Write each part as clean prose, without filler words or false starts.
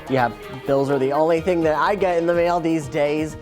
Yeah, bills are the only thing that I get in the mail these days.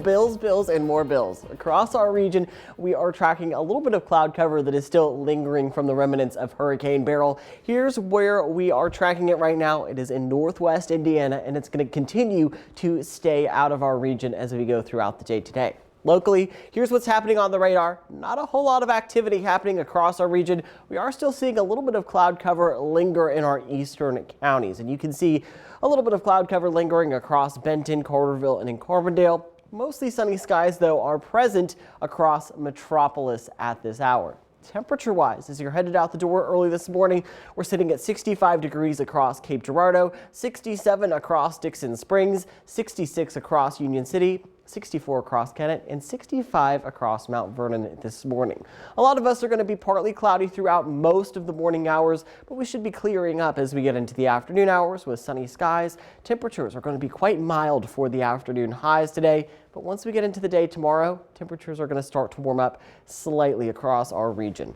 Bills, and more bills. Across our region, we are tracking a little bit of cloud cover that is still lingering from the remnants of Hurricane Beryl. Here's where we are tracking it right now. It is in northwest Indiana, and it's going to continue to stay out of our region as we go throughout the day today. Locally, here's what's happening on the radar. Not a whole lot of activity happening across our region. We are still seeing a little bit of cloud cover linger in our eastern counties, and you can see a little bit of cloud cover lingering across Benton, Carterville, and in Carbondale. Mostly sunny skies, though, are present across Metropolis at this hour. Temperature-wise, as you're headed out the door early this morning, we're sitting at 65 degrees across Cape Girardeau, 67 across Dixon Springs, 66 across Union City, 64 across Kennett, and 65 across Mount Vernon this morning. A lot of us are going to be partly cloudy throughout most of the morning hours, but we should be clearing up as we get into the afternoon hours with sunny skies. Temperatures are going to be quite mild for the afternoon highs today, but once we get into the day tomorrow, temperatures are going to start to warm up slightly across our region.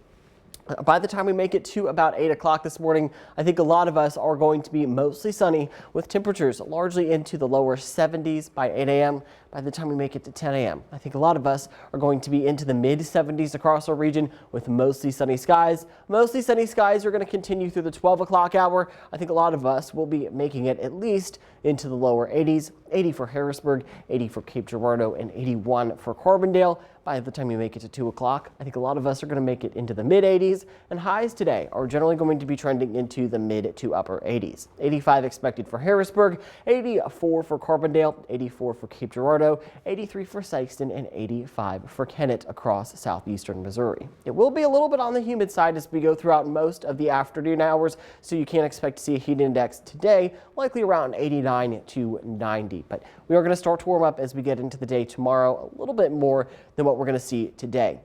By the time we make it to about 8 o'clock this morning, I think a lot of us are going to be mostly sunny with temperatures largely into the lower 70s by 8 a.m. By the time we make it to 10 a.m., I think a lot of us are going to be into the mid 70s across our region with mostly sunny skies. Mostly sunny skies are going to continue through the 12 o'clock hour. I think a lot of us will be making it at least into the lower 80s, 80 for Harrisburg, 80 for Cape Girardeau, and 81 for Carbondale. By the time you make it to 2 o'clock, I think a lot of us are going to make it into the mid 80s, and highs today are generally going to be trending into the mid to upper 80s. 85 expected for Harrisburg, 84 for Carbondale, 84 for Cape Girardeau, 83 for Sikeston, and 85 for Kennett across southeastern Missouri. It will be a little bit on the humid side as we go throughout most of the afternoon hours, so you can expect to see a heat index today, likely around 89 to 90. But we are going to start to warm up as we get into the day tomorrow, a little bit more than what we're going to see today.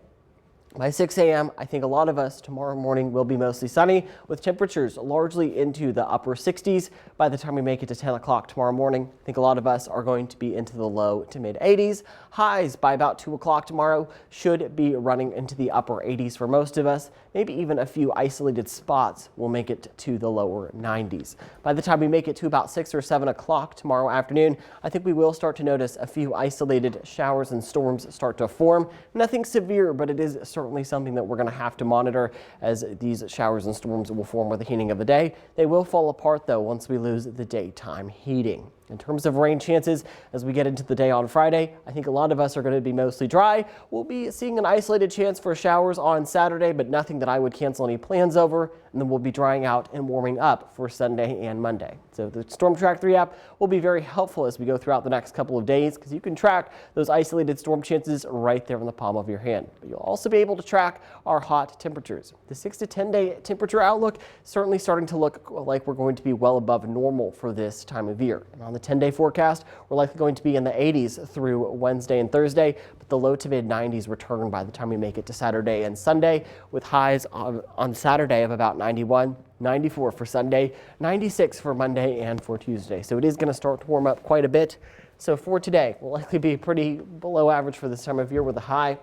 By 6 a.m., I think a lot of us tomorrow morning will be mostly sunny with temperatures largely into the upper 60s. By the time we make it to 10 o'clock tomorrow morning, I think a lot of us are going to be into the low to mid 80s. Highs by about 2 o'clock tomorrow should be running into the upper 80s for most of us. Maybe even a few isolated spots will make it to the lower 90s. By the time we make it to about 6 or 7 o'clock tomorrow afternoon, I think we will start to notice a few isolated showers and storms start to form. Nothing severe, but it is certainly something that we're going to have to monitor as these showers and storms will form with the heating of the day. They will fall apart, though, once we lose the daytime heating. In terms of rain chances, as we get into the day on Friday, I think a lot of us are going to be mostly dry. We'll be seeing an isolated chance for showers on Saturday, but nothing that I would cancel any plans over. And then we'll be drying out and warming up for Sunday and Monday. So the Storm Track 3 app will be very helpful as we go throughout the next couple of days because you can track those isolated storm chances right there in the palm of your hand. But you'll also be able to track our hot temperatures. The 6 to 10 day temperature outlook certainly starting to look like we're going to be well above normal for this time of year. And on the 10-day forecast, we're likely going to be in the 80s through Wednesday and Thursday, but the low to mid 90s return by the time we make it to Saturday and Sunday, with highs on Saturday of about 91, 94 for Sunday, 96 for Monday and for Tuesday. So it is going to start to warm up quite a bit. So for today, we'll likely be pretty below average for this time of year with a high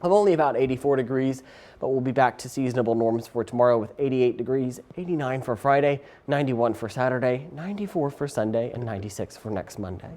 of only about 84 degrees, but we'll be back to seasonable norms for tomorrow with 88 degrees, 89 for Friday, 91 for Saturday, 94 for Sunday, and 96 for next Monday.